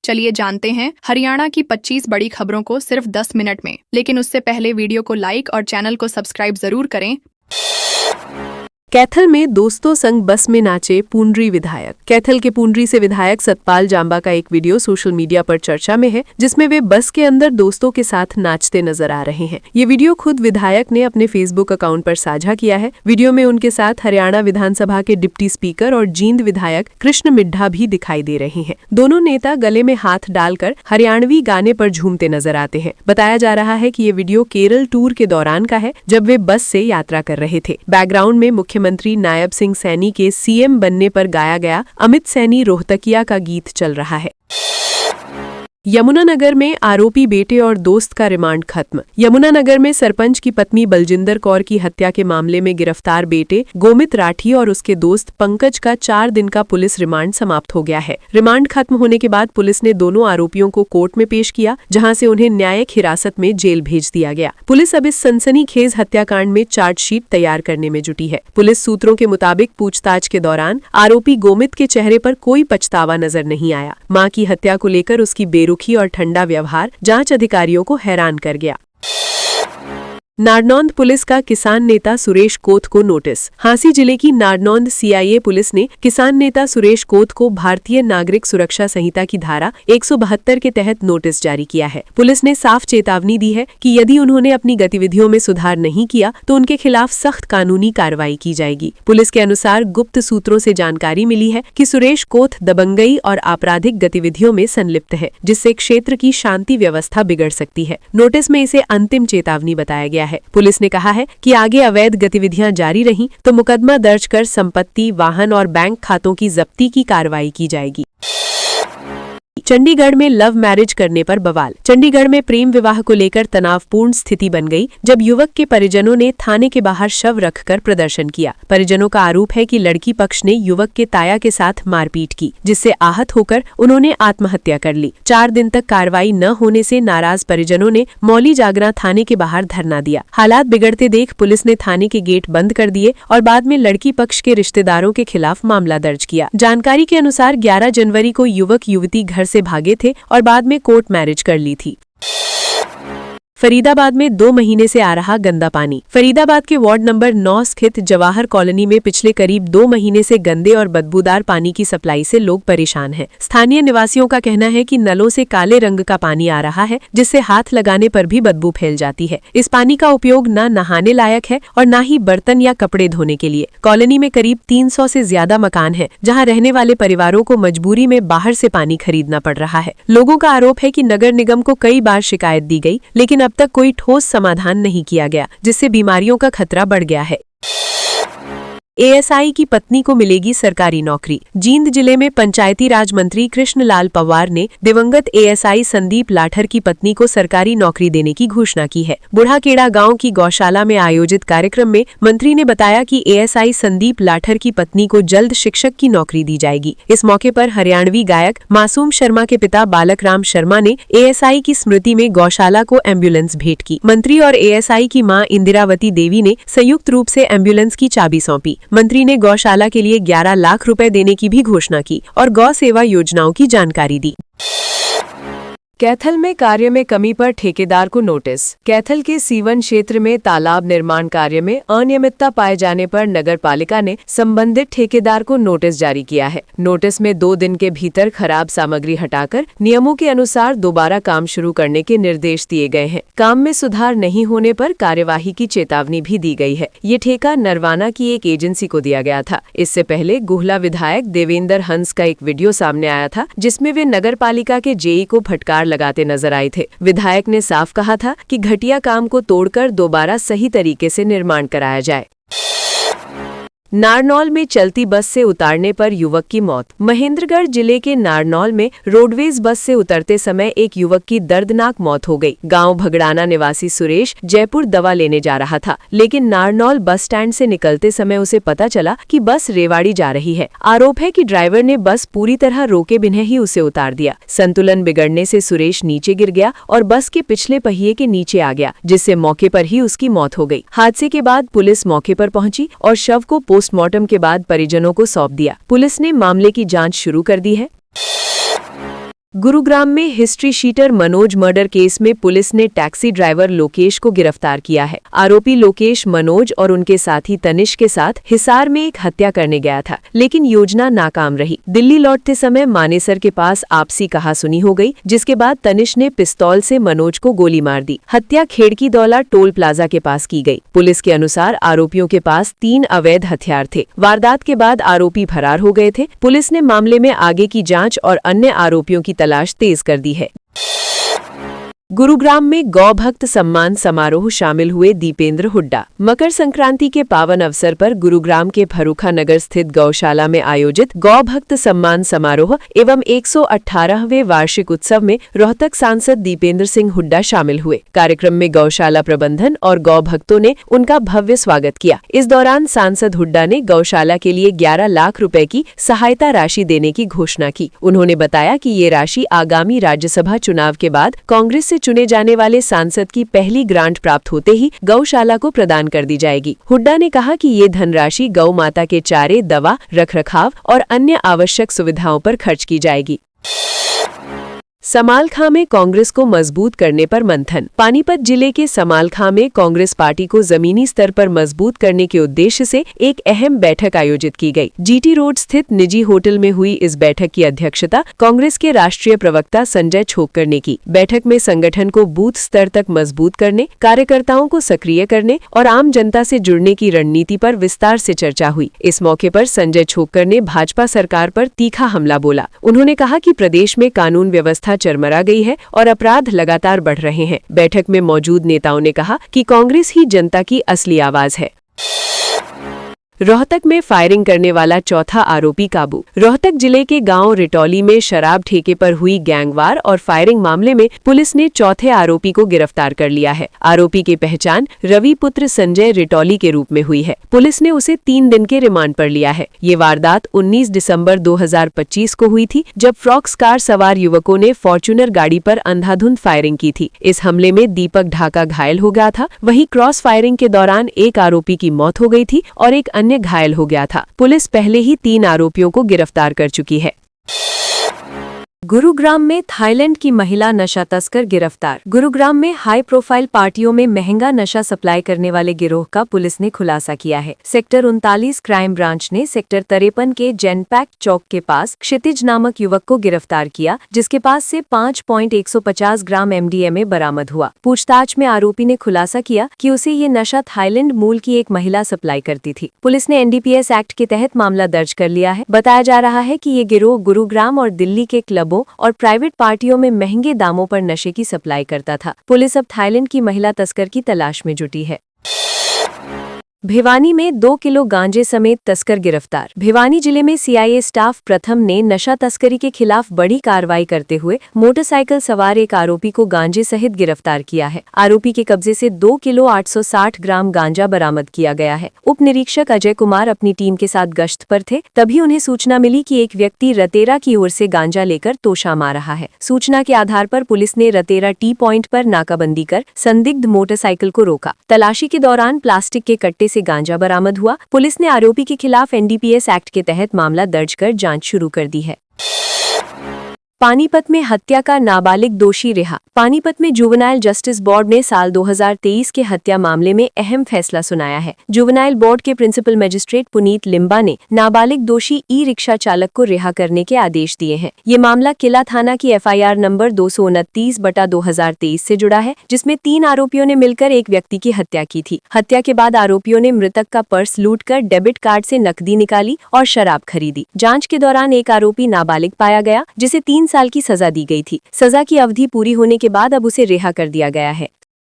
चलिए जानते हैं हरियाणा की 25 बड़ी खबरों को सिर्फ 10 मिनट में। लेकिन उससे पहले वीडियो को लाइक और चैनल को सब्सक्राइब जरूर करें। कैथल में दोस्तों संग बस में नाचे पूंडरी विधायक। कैथल के पूंडरी से विधायक सतपाल जांबा का एक वीडियो सोशल मीडिया पर चर्चा में है, जिसमें वे बस के अंदर दोस्तों के साथ नाचते नजर आ रहे हैं। ये वीडियो खुद विधायक ने अपने फेसबुक अकाउंट पर साझा किया है। वीडियो में उनके साथ हरियाणा विधानसभा के डिप्टी स्पीकर और जींद विधायक कृष्ण मिड्ढा भी दिखाई दे रहे हैं। दोनों नेता गले में हाथ डालकर हरियाणवी गाने पर झूमते नजर आते हैं। बताया जा रहा है कि ये वीडियो केरल टूर के दौरान का है, जब वे बस से यात्रा कर रहे थे। बैकग्राउंड में मुख्यमंत्री नायब सिंह सैनी के सीएम बनने पर गाया गया अमित सैनी रोहतकिया का गीत चल रहा है। यमुनानगर में आरोपी बेटे और दोस्त का रिमांड खत्म। यमुनानगर में सरपंच की पत्नी बलजिंदर कौर की हत्या के मामले में गिरफ्तार बेटे गोमित राठी और उसके दोस्त पंकज का 4 दिन का पुलिस रिमांड समाप्त हो गया है। रिमांड खत्म होने के बाद पुलिस ने दोनों आरोपियों को कोर्ट में पेश किया, जहां से उन्हें न्यायिक हिरासत में जेल भेज दिया गया। पुलिस अब इस सनसनीखेज हत्याकांड में चार्जशीट तैयार करने में जुटी है। पुलिस सूत्रों के मुताबिक पूछताछ के दौरान आरोपी गोमित के चेहरे पर कोई पछतावा नजर नहीं आया। मां की हत्या को लेकर उसकी बेरुखी और ठंडा व्यवहार जांच अधिकारियों को हैरान कर गया। नारनौंद पुलिस का किसान नेता सुरेश कोत को नोटिस। हांसी जिले की नारनौंद सीआईए पुलिस ने किसान नेता सुरेश कोत को भारतीय नागरिक सुरक्षा संहिता की धारा 172 के तहत नोटिस जारी किया है। पुलिस ने साफ चेतावनी दी है कि यदि उन्होंने अपनी गतिविधियों में सुधार नहीं किया तो उनके खिलाफ सख्त कानूनी कार्रवाई की जाएगी। पुलिस के अनुसार गुप्त सूत्रों से जानकारी मिली है कि सुरेश कोत दबंगई और आपराधिक गतिविधियों में संलिप्त है, जिससे क्षेत्र की शांति व्यवस्था बिगड़ सकती है। नोटिस में इसे अंतिम चेतावनी बताया गया है। पुलिस ने कहा है कि आगे अवैध गतिविधियां जारी रहीं तो मुकदमा दर्ज कर संपत्ति, वाहन और बैंक खातों की जब्ती की कार्रवाई की जाएगी। चंडीगढ़ में लव मैरिज करने पर बवाल। चंडीगढ़ में प्रेम विवाह को लेकर तनावपूर्ण स्थिति बन गई, जब युवक के परिजनों ने थाने के बाहर शव रखकर प्रदर्शन किया। परिजनों का आरोप है कि लड़की पक्ष ने युवक के ताया के साथ मारपीट की, जिससे आहत होकर उन्होंने आत्महत्या कर ली। 4 दिन तक कार्रवाई न होने से नाराज परिजनों ने मौली जागरा थाने के बाहर धरना दिया। हालात बिगड़ते देख पुलिस ने थाने के गेट बंद कर दिए और बाद में लड़की पक्ष के रिश्तेदारों के खिलाफ मामला दर्ज किया। जानकारी के अनुसार 11 जनवरी को युवक युवती घर से भागे थे और बाद में कोर्ट मैरिज कर ली थी। फरीदाबाद में 2 महीने से आ रहा गंदा पानी। फरीदाबाद के वार्ड नंबर 9 स्थित जवाहर कॉलोनी में पिछले करीब 2 महीने से गंदे और बदबूदार पानी की सप्लाई से लोग परेशान हैं। स्थानीय निवासियों का कहना है कि नलों से काले रंग का पानी आ रहा है, जिससे हाथ लगाने पर भी बदबू फैल जाती है। इस पानी का उपयोग न नहाने लायक है और न ही बर्तन या कपड़े धोने के लिए। कॉलोनी में करीब 300 से ज्यादा मकान हैं, जहां रहने वाले परिवारों को मजबूरी में बाहर से पानी खरीदना पड़ रहा है। लोगों का आरोप है कि नगर निगम को कई बार शिकायत दी गई, लेकिन अब तक कोई ठोस समाधान नहीं किया गया, जिससे बीमारियों का खतरा बढ़ गया है। एएसआई की पत्नी को मिलेगी सरकारी नौकरी। जींद जिले में पंचायती राज मंत्री कृष्णलाल पंवार ने दिवंगत एएसआई संदीप लाठर की पत्नी को सरकारी नौकरी देने की घोषणा की है। बुढ़ाकेड़ा गांव की गौशाला में आयोजित कार्यक्रम में मंत्री ने बताया कि एएसआई संदीप लाठर की पत्नी को जल्द शिक्षक की नौकरी दी जाएगी। इस मौके पर हरियाणवी गायक मासूम शर्मा के पिता बालक राम शर्मा ने एएसआई की स्मृति में गौशाला को एम्बुलेंस भेंट की। मंत्री और एएसआई की मां इंदिरावती देवी ने संयुक्त रूप से एम्बुलेंस की चाबी सौंपी। मंत्री ने गौशाला के लिए 11 लाख रुपए देने की भी घोषणा की और गौ सेवा योजनाओं की जानकारी दी। कैथल में कार्य में कमी पर ठेकेदार को नोटिस। कैथल के सीवन क्षेत्र में तालाब निर्माण कार्य में अनियमितता पाए जाने पर नगर पालिका ने संबंधित ठेकेदार को नोटिस जारी किया है। नोटिस में 2 दिन के भीतर खराब सामग्री हटाकर नियमों के अनुसार दोबारा काम शुरू करने के निर्देश दिए गए हैं। काम में सुधार नहीं होने पर कार्यवाही की चेतावनी भी दी गई है। ये ठेका नरवाना की एक एजेंसी को दिया गया था। इससे पहले गुहला विधायक देवेंद्र हंस का एक वीडियो सामने आया था, जिसमें वे नगर पालिका के जेई को फटकार लगाते नजर आए थे। विधायक ने साफ कहा था कि घटिया काम को तोड़कर दोबारा सही तरीके से निर्माण कराया जाए। नारनौल में चलती बस से उतारने पर युवक की मौत। महेंद्रगढ़ जिले के नारनौल में रोडवेज बस से उतरते समय एक युवक की दर्दनाक मौत हो गई। गांव भगड़ाना निवासी सुरेश जयपुर दवा लेने जा रहा था, लेकिन नारनौल बस स्टैंड से निकलते समय उसे पता चला कि बस रेवाड़ी जा रही है। आरोप है कि ड्राइवर ने बस पूरी तरह रोके बिना ही उसे उतार दिया। संतुलन बिगड़ने से सुरेश नीचे गिर गया और बस के पिछले पहिए के नीचे आ गया, जिससे मौके पर ही उसकी मौत हो गई। हादसे के बाद पुलिस मौके पर पहुंची और शव को पोस्टमार्टम के बाद परिजनों को सौंप दिया। पुलिस ने मामले की जांच शुरू कर दी है। गुरुग्राम में history sheeter Manoj murder case में पुलिस ने टैक्सी ड्राइवर लोकेश को गिरफ्तार किया है। आरोपी लोकेश मनोज और उनके साथी तनिष के साथ हिसार में एक हत्या करने गया था, लेकिन योजना नाकाम रही। दिल्ली लौटते समय मानेसर के पास आपसी कहासुनी हो गई, जिसके बाद तनिष ने पिस्तौल से मनोज को गोली मार दी। हत्या खेड़की दौला टोल प्लाजा के पास की गई। पुलिस के अनुसार आरोपियों के पास 3 अवैध हथियार थे। वारदात के बाद आरोपी फरार हो गए थे। पुलिस ने मामले में आगे की जांच और अन्य आरोपियों की तलाश तेज कर दी है। गुरुग्राम में गौ भक्त सम्मान समारोह शामिल हुए दीपेंद्र हुड्डा। मकर संक्रांति के पावन अवसर पर गुरुग्राम के फरूखा नगर स्थित गौशाला में आयोजित गौ भक्त सम्मान समारोह एवं 118वें वार्षिक उत्सव में रोहतक सांसद दीपेंद्र सिंह हुड्डा शामिल हुए। कार्यक्रम में गौशाला प्रबंधन और गौ भक्तों ने उनका भव्य स्वागत किया। इस दौरान सांसद हुड्डा ने गौशाला के लिए 11 लाख रुपए की सहायता राशि देने की घोषणा की। उन्होंने बताया कि ये राशि आगामी राज्यसभा चुनाव के बाद कांग्रेस से चुने जाने वाले सांसद की पहली ग्रांट प्राप्त होते ही गौशाला को प्रदान कर दी जाएगी। हुड्डा ने कहा कि ये धनराशि गौ माता के चारे, दवा, रखरखाव और अन्य आवश्यक सुविधाओं पर खर्च की जाएगी। समालखां में कांग्रेस को मजबूत करने पर मंथन। पानीपत जिले के समालखां में कांग्रेस पार्टी को जमीनी स्तर पर मजबूत करने के उद्देश्य से एक अहम बैठक आयोजित की गई। जीटी रोड स्थित निजी होटल में हुई इस बैठक की अध्यक्षता कांग्रेस के राष्ट्रीय प्रवक्ता संजय छोक्कर ने की। बैठक में संगठन को बूथ स्तर तक मजबूत करने, कार्यकर्ताओं को सक्रिय करने और आम जनता से जुड़ने की रणनीति पर विस्तार से चर्चा हुई। इस मौके पर संजय छोक्कर ने भाजपा सरकार पर तीखा हमला बोला। उन्होंने कहा कि प्रदेश में कानून व्यवस्था चरमरा गई है और अपराध लगातार बढ़ रहे हैं। बैठक में मौजूद नेताओं ने कहा कि कांग्रेस ही जनता की असली आवाज है। रोहतक में फायरिंग करने वाला चौथा आरोपी काबू। रोहतक जिले के गांव रिटौली में शराब ठेके पर हुई गैंगवार और फायरिंग मामले में पुलिस ने चौथे आरोपी को गिरफ्तार कर लिया है। आरोपी की पहचान रवि पुत्र संजय रिटौली के रूप में हुई है। पुलिस ने उसे 3 दिन के रिमांड पर लिया है। ये वारदात 19 दिसंबर 2025 को हुई थी, जब फ्रॉक्स कार सवार युवकों ने फॉर्च्यूनर गाड़ी पर अंधाधुंध फायरिंग की थी। इस हमले में दीपक ढाका घायल हो गया था। वहीं क्रॉस फायरिंग के दौरान एक आरोपी की मौत हो गई थी और एक अन्य घायल हो गया था। पुलिस पहले ही 3 आरोपियों को गिरफ्तार कर चुकी है। गुरुग्राम में थाईलैंड की महिला नशा तस्कर गिरफ्तार। गुरुग्राम में हाई प्रोफाइल पार्टियों में महंगा नशा सप्लाई करने वाले गिरोह का पुलिस ने खुलासा किया है। सेक्टर 39 क्राइम ब्रांच ने सेक्टर 53 के जेनपैक चौक के पास क्षितिज नामक युवक को गिरफ्तार किया, जिसके पास से 5.150 ग्राम MDMA बरामद हुआ। पूछताछ में आरोपी ने खुलासा किया कि उसे ये नशा थाईलैंड मूल की एक महिला सप्लाई करती थी। पुलिस ने NDPS एक्ट के तहत मामला दर्ज कर लिया है। बताया जा रहा है कि ये गिरोह गुरुग्राम और दिल्ली के क्लबों और प्राइवेट पार्टियों में महंगे दामों पर नशे की सप्लाई करता था। पुलिस अब थाईलैंड की महिला तस्कर की तलाश में जुटी है। भिवानी में 2 किलो गांजे समेत तस्कर गिरफ्तार। भिवानी जिले में CIA स्टाफ प्रथम ने नशा तस्करी के खिलाफ बड़ी कार्रवाई करते हुए मोटरसाइकिल सवार एक आरोपी को गांजे सहित गिरफ्तार किया है। आरोपी के कब्जे से 2 किलो 860 ग्राम गांजा बरामद किया गया है। उप निरीक्षक अजय कुमार अपनी टीम के साथ गश्त पर थे, तभी उन्हें सूचना मिली कि एक व्यक्ति रतेरा की ओर से गांजा लेकर तोशा मार रहा है। सूचना के आधार पर पुलिस ने रतेरा टी पॉइंट पर नाकाबंदी कर संदिग्ध मोटरसाइकिल को रोका। तलाशी के दौरान प्लास्टिक के कट्टे से गांजा बरामद हुआ। पुलिस ने आरोपी के खिलाफ NDPS एक्ट के तहत मामला दर्ज कर जांच शुरू कर दी है। पानीपत में हत्या का नाबालिग दोषी रिहा। पानीपत में जुवेनाइल जस्टिस बोर्ड ने साल 2023 के हत्या मामले में अहम फैसला सुनाया है। जुवेनाइल बोर्ड के प्रिंसिपल मजिस्ट्रेट पुनीत लिम्बा ने नाबालिग दोषी ई-रिक्शा चालक को रिहा करने के आदेश दिए हैं। ये मामला किला थाना की FIR नंबर 229/2023 से जुड़ा है, जिसमें 3 आरोपियों ने मिलकर एक व्यक्ति की हत्या की थी। हत्या के बाद आरोपियों ने मृतक का पर्स लूटकर डेबिट कार्ड से नकदी निकाली और शराब खरीदी। जांच के दौरान एक आरोपी नाबालिग पाया गया, जिसे 3 साल की सजा दी गई थी। सजा की अवधि पूरी होने के बाद अब उसे रिहा कर दिया गया है।